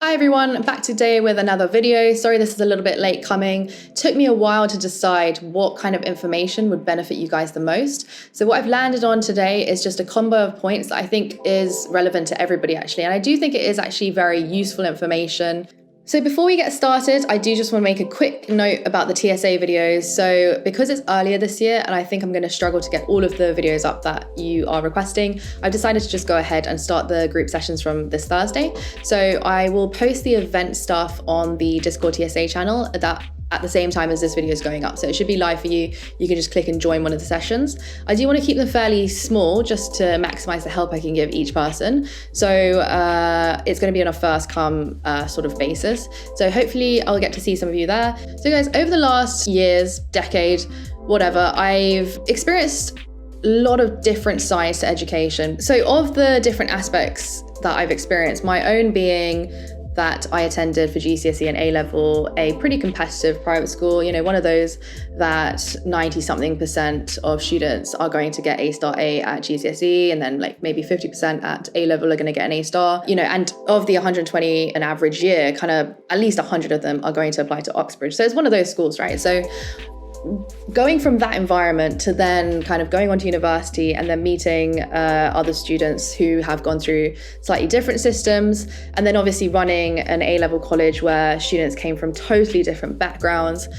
Hi everyone, back today with another video. Sorry this is a little bit late coming. Took me a while to decide what kind of information would benefit you guys the most. So what I've landed on today is just a combo of points that I think is relevant to everybody actually. And I do think it is actually very useful information. So before we get started, I do just want to make a quick note about the TSA videos. So because it's earlier this year and I think I'm going to struggle to get all of the videos up that you are requesting, I've decided to just go ahead and start the group sessions from this Thursday. So I will post the event stuff on the Discord TSA channel at the same time as this video is going up. So it should be live for you. You can just click and join one of the sessions. I do want to keep them fairly small just to maximize the help I can give each person. So it's going to be on a first come sort of basis. So hopefully I'll get to see some of you there. So guys, over the last years, decade, whatever, I've experienced a lot of different sides to education. So of the different aspects that I've experienced, my own being that I attended for GCSE and A-level, a pretty competitive private school, you know, one of those that 90-something% of students are going to get A*A at GCSE, and then like maybe 50% at A-level are going to get an A*, you know, and of the 120 an average year, kind of at least 100 of them are going to apply to Oxbridge. So it's one of those schools, right? So going from that environment to then kind of going on to university and then meeting other students who have gone through slightly different systems, and then obviously running an A-level college where students came from totally different backgrounds,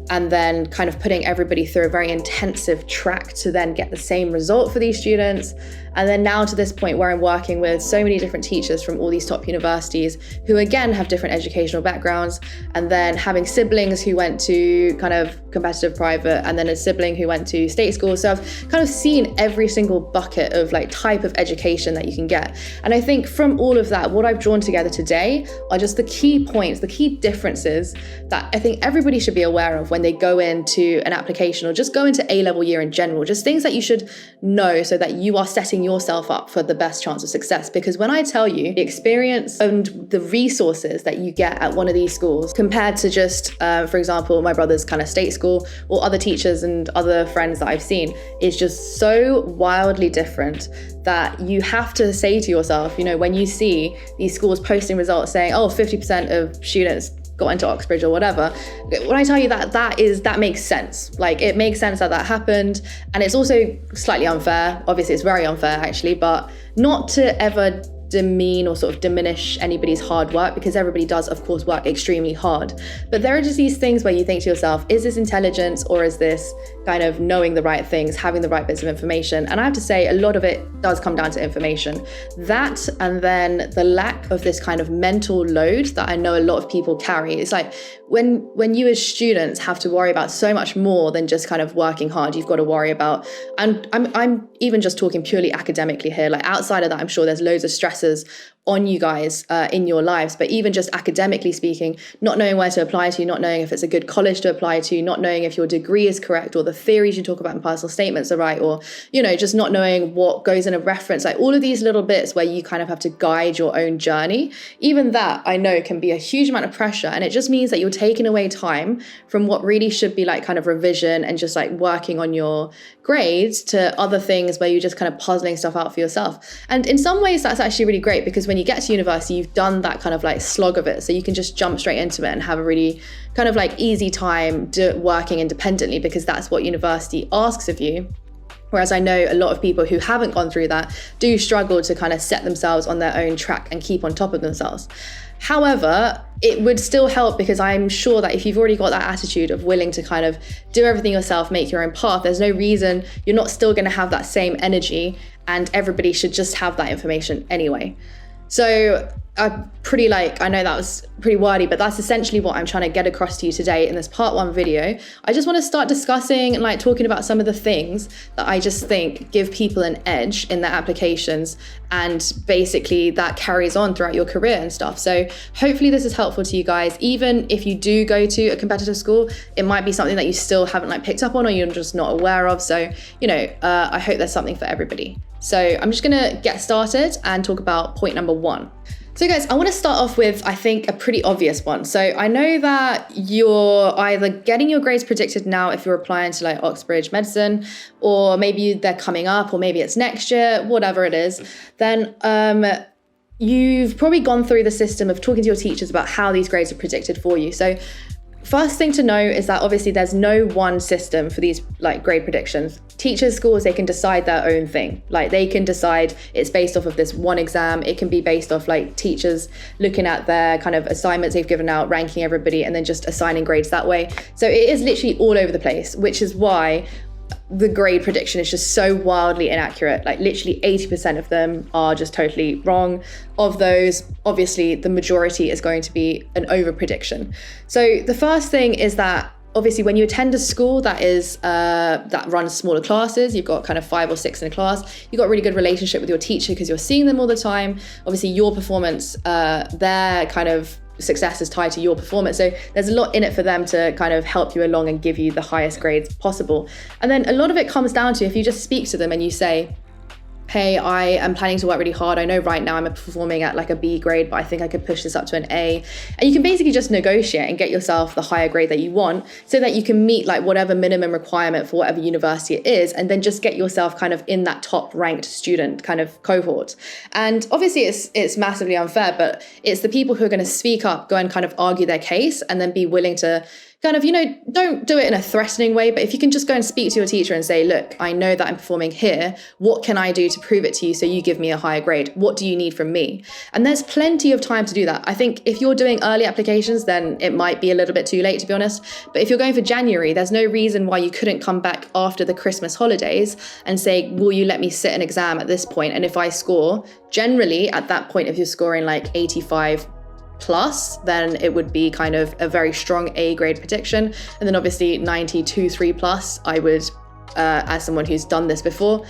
and then kind of putting everybody through a very intensive track to then get the same result for these students. And then now to this point where I'm working with so many different teachers from all these top universities who again have different educational backgrounds, and then having siblings who went to kind of competitive private and then a sibling who went to state school. So I've kind of seen every single bucket of like type of education that you can get. And I think from all of that, what I've drawn together today are just the key points, the key differences that I think everybody should be aware of when they go into an application or just go into A-level year in general, just things that you should know so that you are setting yourself up for the best chance of success. Because when I tell you the experience and the resources that you get at one of these schools compared to just, for example, my brother's kind of state school or other teachers and other friends that I've seen, is just so wildly different that you have to say to yourself, you know, when you see these schools posting results saying, oh, 50% of students got into Oxbridge or whatever, when I tell you that makes sense. Like, it makes sense that happened. And it's also slightly unfair. Obviously it's very unfair actually, but not to ever demean or sort of diminish anybody's hard work, because everybody does of course work extremely hard. But there are just these things where you think to yourself, is this intelligence or is this kind of knowing the right things, having the right bits of information? And I have to say a lot of it does come down to information. That, and then the lack of this kind of mental load that I know a lot of people carry. It's like when you as students have to worry about so much more than just kind of working hard. You've got to worry about, and I'm even just talking purely academically here, like outside of that I'm sure there's loads of stresses on you guys in your lives, but even just academically speaking, not knowing where to apply to, not knowing if it's a good college to apply to, not knowing if your degree is correct or the theories you talk about in personal statements are right, or, you know, just not knowing what goes in a reference, like all of these little bits where you kind of have to guide your own journey. Even that I know can be a huge amount of pressure, and it just means that you're taking away time from what really should be like kind of revision and just like working on your grades to other things where you're just kind of puzzling stuff out for yourself. And in some ways that's actually really great, because when you get to university you've done that kind of like slog of it, so you can just jump straight into it and have a really kind of like easy time working independently, because that's what university asks of you. Whereas I know a lot of people who haven't gone through that do struggle to kind of set themselves on their own track and keep on top of themselves. However, it would still help, because I'm sure that if you've already got that attitude of willing to kind of do everything yourself, make your own path, there's no reason you're not still going to have that same energy, and everybody should just have that information anyway. So I know that was pretty wordy, but that's essentially what I'm trying to get across to you today in this part one video. I just want to start discussing and like talking about some of the things that I just think give people an edge in their applications, and basically that carries on throughout your career and stuff. So hopefully this is helpful to you guys. Even if you do go to a competitive school, it might be something that you still haven't like picked up on, or you're just not aware of. So, you know, I hope there's something for everybody. So I'm just gonna get started and talk about point number one. So guys, I want to start off with, I think, a pretty obvious one. So I know that you're either getting your grades predicted now if you're applying to like Oxbridge Medicine, or maybe they're coming up, or maybe it's next year, whatever it is. Then you've probably gone through the system of talking to your teachers about how these grades are predicted for you. So first thing to know is that obviously there's no one system for these like grade predictions. Teachers, schools, they can decide their own thing. Like they can decide it's based off of this one exam. It can be based off like teachers looking at their kind of assignments they've given out, ranking everybody, and then just assigning grades that way. So it is literally all over the place, which is why the grade prediction is just so wildly inaccurate. Like literally 80% of them are just totally wrong. Of those, obviously the majority is going to be an over prediction. So the first thing is that obviously when you attend a school that is that runs smaller classes, you've got kind of 5 or 6 in a class, you've got a really good relationship with your teacher because you're seeing them all the time. Obviously your performance, their kind of success is tied to your performance. So there's a lot in it for them to kind of help you along and give you the highest grades possible. And then a lot of it comes down to if you just speak to them and you say, hey, I am planning to work really hard. I know right now I'm performing at like a B grade, but I think I could push this up to an A. And you can basically just negotiate and get yourself the higher grade that you want so that you can meet like whatever minimum requirement for whatever university it is, and then just get yourself kind of in that top ranked student kind of cohort. And obviously it's massively unfair, but it's the people who are going to speak up, go and kind of argue their case, and then be willing to kind of, don't do it in a threatening way, but if you can just go and speak to your teacher and say, look, I know that I'm performing here. What can I do to prove it to you so you give me a higher grade? What do you need from me? And there's plenty of time to do that. I think if you're doing early applications, then it might be a little bit too late, to be honest. But if you're going for January, there's no reason why you couldn't come back after the Christmas holidays and say, will you let me sit an exam at this point? And if I score, generally at that point, if you're scoring like 85 plus, then it would be kind of a very strong A grade prediction. And then obviously 92, 3 plus, I would, as someone who's done this before,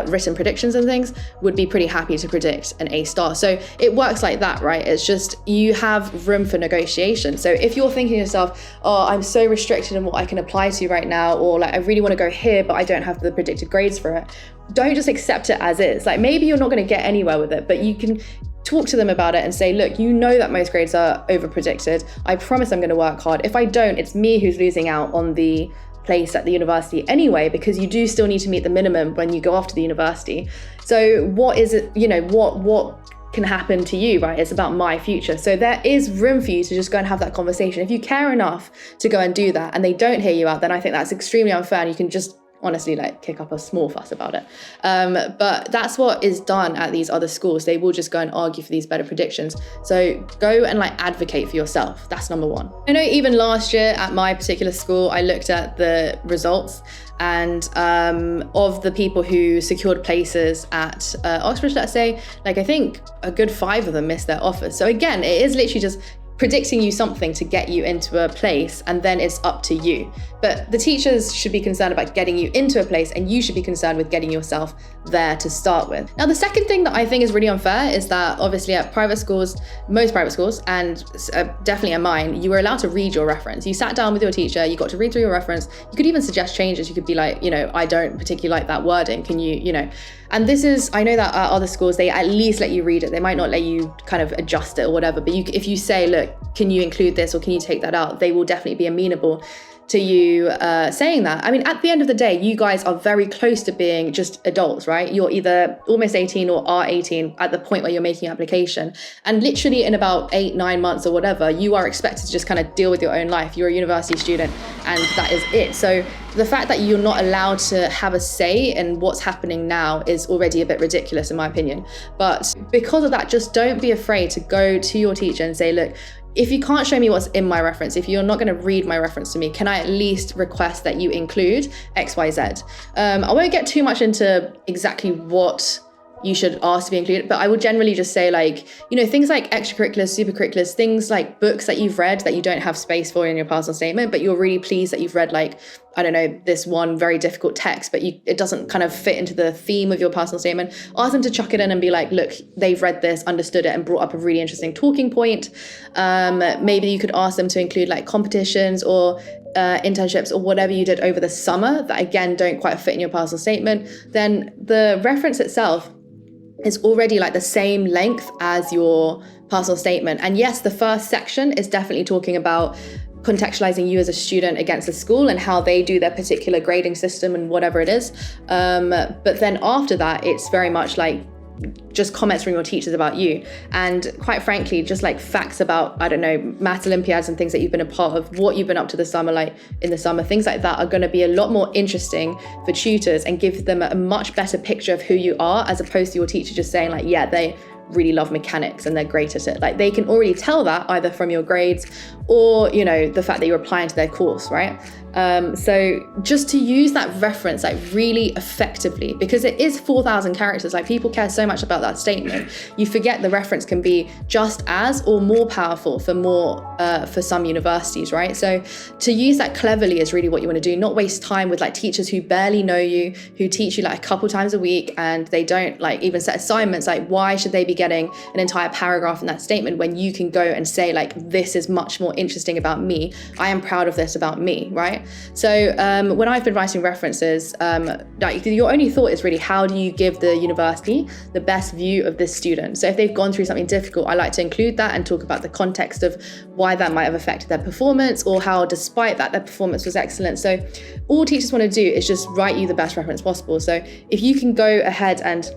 written predictions and things, would be pretty happy to predict an A star. So it works like that, right? It's just you have room for negotiation. So if you're thinking to yourself, oh, I'm so restricted in what I can apply to right now, or like I really want to go here, but I don't have the predicted grades for it, don't just accept it as is. Like maybe you're not going to get anywhere with it, but you can talk to them about it and say, look, you know that most grades are over predicted. I promise I'm going to work hard. If I don't, it's me who's losing out on the place at the university anyway, because you do still need to meet the minimum when you go off to the university. So what is it, what can happen to you, right? It's about my future. So there is room for you to just go and have that conversation. If you care enough to go and do that and they don't hear you out, then I think that's extremely unfair, and you can just honestly like kick up a small fuss about it. But that's what is done at these other schools. They will just go and argue for these better predictions. So go and like advocate for yourself. That's number one. I know even last year at my particular school, I looked at the results, and of the people who secured places at Oxbridge, let's say, like I think a good 5 of them missed their offers. So again, it is literally just predicting you something to get you into a place, and then it's up to you. But the teachers should be concerned about getting you into a place, and you should be concerned with getting yourself there to start with. Now, the second thing that I think is really unfair is that obviously at private schools, most private schools, and definitely at mine, you were allowed to read your reference. You sat down with your teacher, you got to read through your reference. You could even suggest changes. You could be like, I don't particularly like that wording. Can you, and this is, I know that at other schools, they at least let you read it. They might not let you kind of adjust it or whatever, but if you say, look, can you include this or can you take that out? They will definitely be amenable to you saying that. I mean, at the end of the day, you guys are very close to being just adults, right? You're either almost 18 or are 18 at the point where you're making application. And literally in about 8-9 months or whatever, you are expected to just kind of deal with your own life. You're a university student and that is it. So the fact that you're not allowed to have a say in what's happening now is already a bit ridiculous in my opinion. But because of that, just don't be afraid to go to your teacher and say, look, if you can't show me what's in my reference, if you're not going to read my reference to me, can I at least request that you include XYZ? I won't get too much into exactly what you should ask to be included, but I would generally just say like, things like extracurriculars, supercurriculars, things like books that you've read that you don't have space for in your personal statement, but you're really pleased that you've read like, I don't know, this one very difficult text, but it doesn't kind of fit into the theme of your personal statement. Ask them to chuck it in and be like, look, they've read this, understood it, and brought up a really interesting talking point. Maybe you could ask them to include like competitions or internships or whatever you did over the summer that again don't quite fit in your personal statement. Then the reference itself is already like the same length as your personal statement. And yes, the first section is definitely talking about contextualizing you as a student against the school and how they do their particular grading system and whatever it is. But then after that, it's very much like just comments from your teachers about you. And quite frankly, just like facts about, I don't know, math Olympiads and things that you've been a part of, what you've been up to the summer, like in the summer, things like that are going to be a lot more interesting for tutors and give them a much better picture of who you are, as opposed to your teacher just saying like, yeah, they really love mechanics and they're great at it. Like they can already tell that either from your grades or, you know, the fact that you're applying to their course, right? So just to use that reference like really effectively, because it is 4,000 characters, like people care so much about that statement, you forget the reference can be just as or more powerful for some universities, right? So to use that cleverly is really what you want to do, not waste time with like teachers who barely know you, who teach you like a couple times a week and they don't like even set assignments. Like why should they be getting an entire paragraph in that statement when you can go and say like, this is much more interesting about me, I am proud of this about me, right? So when I've been writing references, like your only thought is really, how do you give the university the best view of this student? So if they've gone through something difficult, I like to include that and talk about the context of why that might have affected their performance, or how despite that their performance was excellent. So all teachers want to do is just write you the best reference possible. So if you can go ahead and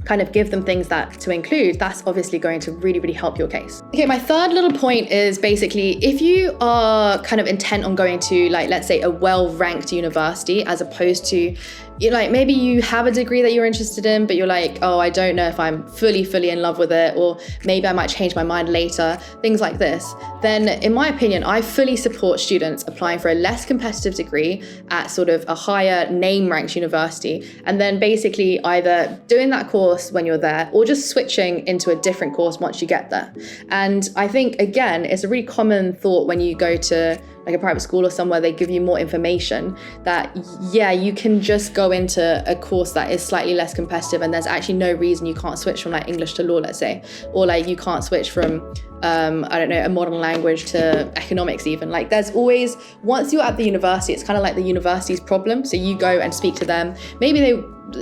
kind of give them things that to include, that's obviously going to really, really help your case. Okay, my third little point is basically, if you are kind of intent on going to like, let's say a well-ranked university, as opposed to, you know, like maybe you have a degree that you're interested in, but you're like, oh, I don't know if I'm fully in love with it, or maybe I might change my mind later, things like this, then in my opinion, I fully support students applying for a less competitive degree at sort of a higher name ranked university, and then basically either doing that course when you're there or just switching into a different course once you get there. And I think, again, it's a really common thought when you go to like a private school or somewhere, they give you more information, that yeah, you can just go into a course that is slightly less competitive and there's actually no reason you can't switch from like English to law, let's say, or like you can't switch from I don't know, a modern language to economics even. Like there's always, once you're at the university, it's kind of like the university's problem. So you go and speak to them. Maybe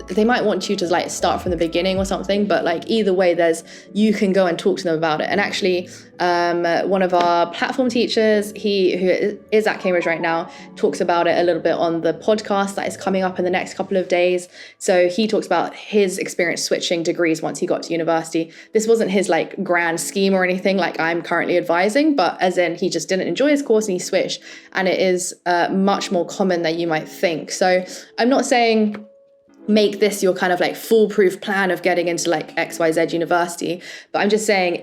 they might want you to like start from the beginning or something, but like either way, you can go and talk to them about it. And actually one of our platform teachers, who is at Cambridge right now, talks about it a little bit on the podcast that is coming up in the next couple of days. So he talks about his experience switching degrees once he got to university. This wasn't his like grand scheme or anything like I'm currently advising, but as in he just didn't enjoy his course and he switched, and it is much more common than you might think. So I'm not saying make this your kind of like foolproof plan of getting into like XYZ university, but I'm just saying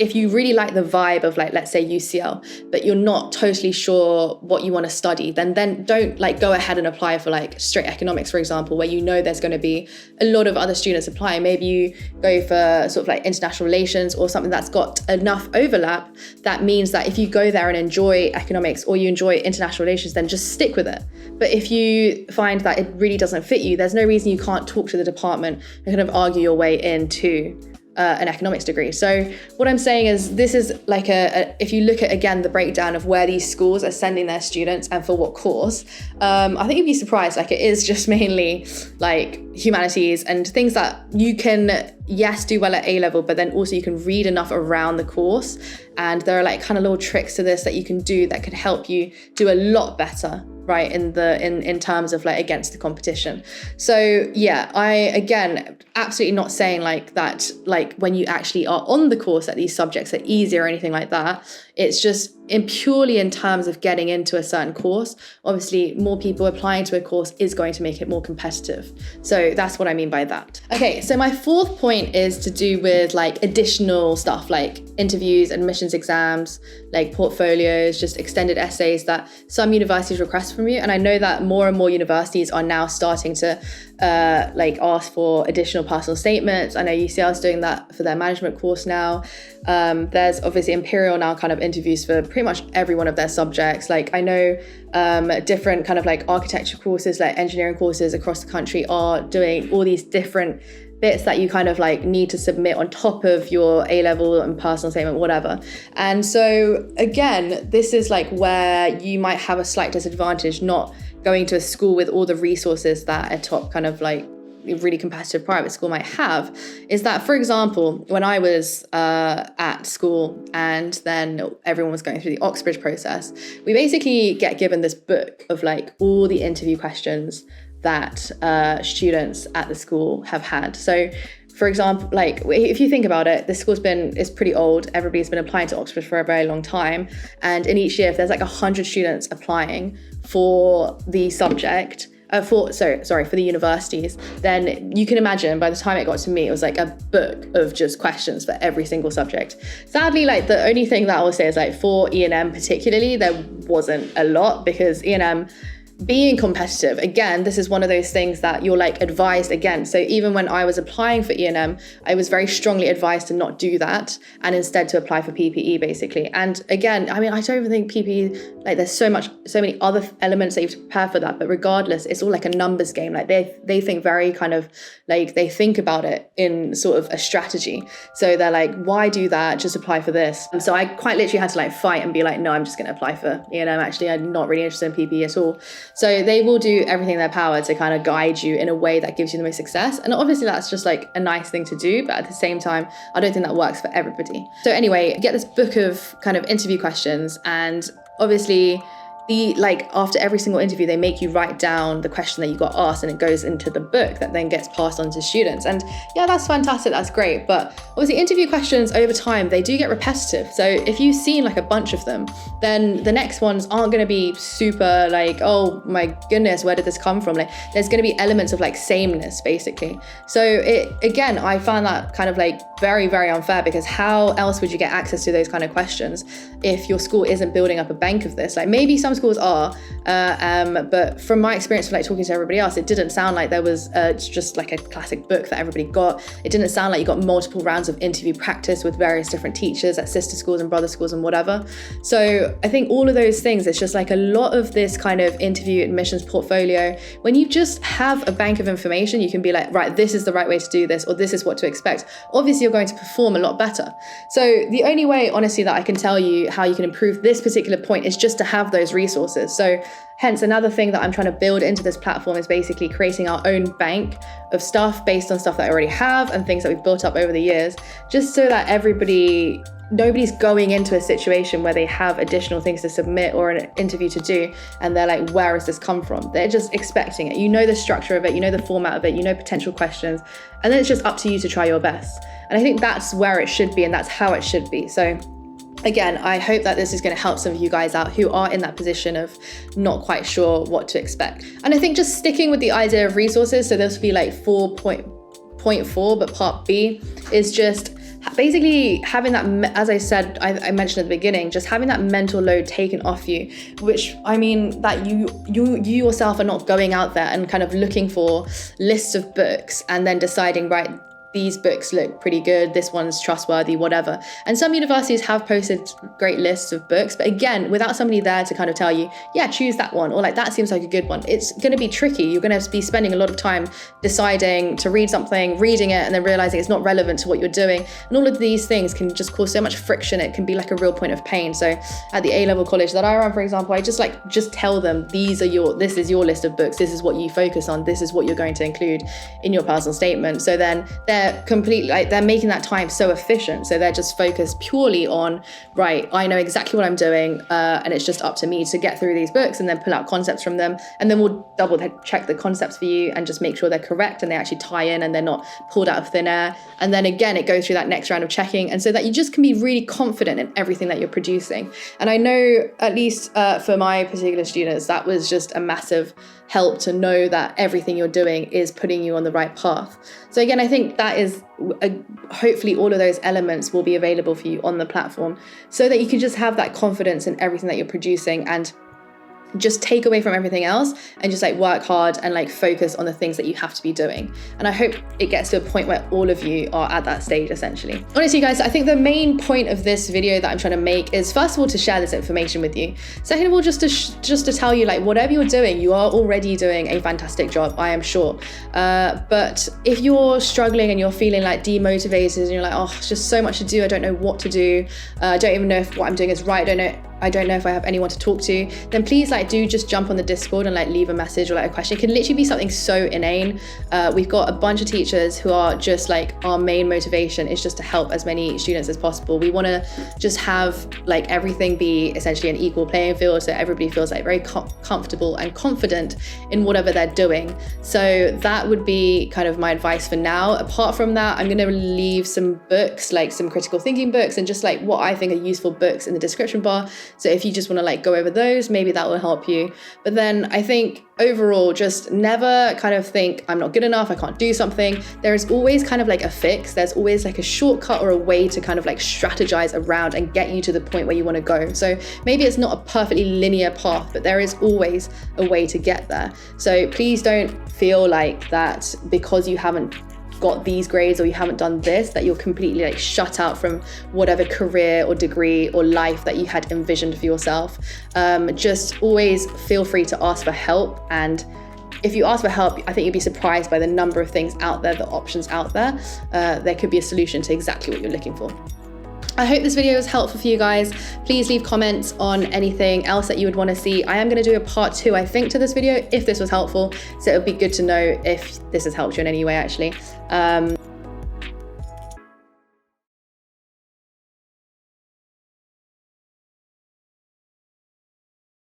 if you really like the vibe of like, let's say UCL, but you're not totally sure what you want to study, then don't like go ahead and apply for like straight economics, for example, where you know there's going to be a lot of other students applying. Maybe you go for sort of like international relations or something that's got enough overlap that means that if you go there and enjoy economics or you enjoy international relations, then just stick with it. But if you find that it really doesn't fit you, there's no reason you can't talk to the department and kind of argue your way into an economics degree. So what I'm saying is, this is like if you look at, again, the breakdown of where these schools are sending their students and for what course, I think you'd be surprised. Like it is just mainly like humanities and things that you can, yes, do well at A-level, but then also you can read enough around the course. And there are like kind of little tricks to this that you can do that can help you do a lot better, right, in terms of like against the competition. So yeah, I again absolutely not saying like that, like when you actually are on the course that these subjects are easy or anything like that. It's just purely in terms of getting into a certain course. Obviously, more people applying to a course is going to make it more competitive. So that's what I mean by that. Okay, so my fourth point is to do with like additional stuff like interviews, admissions exams, like portfolios, just extended essays that some universities request from you. And I know that more and more universities are now starting to like ask for additional personal statements. I know UCL is doing that for their management course now. There's obviously Imperial now kind of interviews for pretty much every one of their subjects. Like I know different kind of like architecture courses, like engineering courses across the country are doing all these different bits that you kind of like need to submit on top of your A-level and personal statement, whatever. And so again, this is like where you might have a slight disadvantage not going to a school with all the resources that a top kind of like really competitive private school might have. Is that, for example, when I was at school and then everyone was going through the Oxbridge process, we basically get given this book of like all the interview questions that students at the school have had. So for example, like if you think about it, this school's it's pretty old. Everybody's been applying to Oxford for a very long time. And in each year, if there's like 100 students applying for the subject, for the universities, then you can imagine by the time it got to me, it was like a book of just questions for every single subject. Sadly, like the only thing that I will say is like for E&M particularly, there wasn't a lot, because E&M being competitive, again, this is one of those things that you're like advised against. So even when I was applying for E&M, I was very strongly advised to not do that and instead to apply for PPE basically. And again, I mean, I don't even think PPE, like there's so many other elements that you have to prepare for that, but regardless, it's all like a numbers game. Like they think very kind of like, they think about it in sort of a strategy. So they're like, why do that? Just apply for this. And so I quite literally had to like fight and be like, no, I'm just going to apply for E&M. Actually, I'm not really interested in PPE at all. So they will do everything in their power to kind of guide you in a way that gives you the most success. And obviously that's just like a nice thing to do, but at the same time, I don't think that works for everybody. So anyway, get this book of kind of interview questions, and obviously after every single interview, they make you write down the question that you got asked, and it goes into the book that then gets passed on to students. And yeah, that's fantastic, that's great. But obviously interview questions over time, they do get repetitive. So if you've seen like a bunch of them, then the next ones aren't going to be super like, oh my goodness, where did this come from? Like there's going to be elements of like sameness basically. So again, I found that kind of like very, very unfair, because how else would you get access to those kind of questions if your school isn't building up a bank of this? Like maybe some schools are, but from my experience of like talking to everybody else, it didn't sound like there was just like a classic book that everybody got. It didn't sound like you got multiple rounds of interview practice with various different teachers at sister schools and brother schools and whatever. So I think all of those things, it's just like a lot of this kind of interview admissions portfolio. When you just have a bank of information, you can be like, right, this is the right way to do this, or this is what to expect. Obviously, you're going to perform a lot better. So the only way, honestly, that I can tell you how you can improve this particular point is just to have those resources. So hence another thing that I'm trying to build into this platform is basically creating our own bank of stuff based on stuff that I already have and things that we've built up over the years, just so that nobody's going into a situation where they have additional things to submit or an interview to do and they're like, where has this come from? They're just expecting it. You know the structure of it, you know the format of it, you know potential questions, and then it's just up to you to try your best. And I think that's where it should be, and that's how it should be. So again, I hope that this is going to help some of you guys out who are in that position of not quite sure what to expect. And I think just sticking with the idea of resources, so this will be like 4.4, but part B is just basically having that, as I said, I mentioned at the beginning, just having that mental load taken off you, which I mean that you yourself are not going out there and kind of looking for lists of books and then deciding, right, these books look pretty good, this one's trustworthy, whatever. And some universities have posted great lists of books, but again, without somebody there to kind of tell you, yeah, choose that one, or like that seems like a good one, it's going to be tricky. You're going to be spending a lot of time deciding to read something, reading it, and then realizing it's not relevant to what you're doing. And all of these things can just cause so much friction. It can be like a real point of pain. So at the A-level college that I run, for example, I just tell them, this is your list of books, this is what you focus on, this is what you're going to include in your personal statement. So then they're completely they're making that time so efficient. So they're just focused purely on, right, I know exactly what I'm doing, and it's just up to me to get through these books and then pull out concepts from them, and then we'll double check the concepts for you and just make sure they're correct and they actually tie in and they're not pulled out of thin air. And then again, it goes through that next round of checking, and so that you just can be really confident in everything that you're producing. And I know, at least for my particular students, that was just a massive help to know that everything you're doing is putting you on the right path. So again, I think that is hopefully all of those elements will be available for you on the platform, so that you can just have that confidence in everything that you're producing and just take away from everything else and just like work hard and like focus on the things that you have to be doing. And I hope it gets to a point where all of you are at that stage, essentially. Honestly, guys, I think the main point of this video that I'm trying to make is, first of all, to share this information with you. Second of all, just to tell you, like, whatever you're doing, you are already doing a fantastic job, I am sure. But if you're struggling and you're feeling like demotivated and you're like, oh, it's just so much to do, I don't know what to do, I don't even know if what I'm doing is right, I don't know I don't know if I have anyone to talk to, then please like do just jump on the Discord and like leave a message or like a question. It can literally be something so inane. We've got a bunch of teachers who are just like, our main motivation is just to help as many students as possible. We want to just have like everything be essentially an equal playing field, so everybody feels like very comfortable and confident in whatever they're doing. So that would be kind of my advice for now. Apart from that, I'm going to leave some books, like some critical thinking books and just like what I think are useful books in the description bar. So if you just want to like go over those, maybe that will help you. But then I think overall, just never kind of think I'm not good enough, I can't do something. There is always kind of like a fix. There's always like a shortcut or a way to kind of like strategize around and get you to the point where you want to go. So maybe it's not a perfectly linear path, but there is always a way to get there. So please don't feel like that because you haven't got these grades or you haven't done this, that you're completely like shut out from whatever career or degree or life that you had envisioned for yourself. Just always feel free to ask for help, and if you ask for help, I think you'd be surprised by the number of things out there, the options out there. There could be a solution to exactly what you're looking for. I hope this video was helpful for you guys. Please leave comments on anything else that you would want to see. I am going to do a part 2, I think, to this video if this was helpful. So it would be good to know if this has helped you in any way, actually.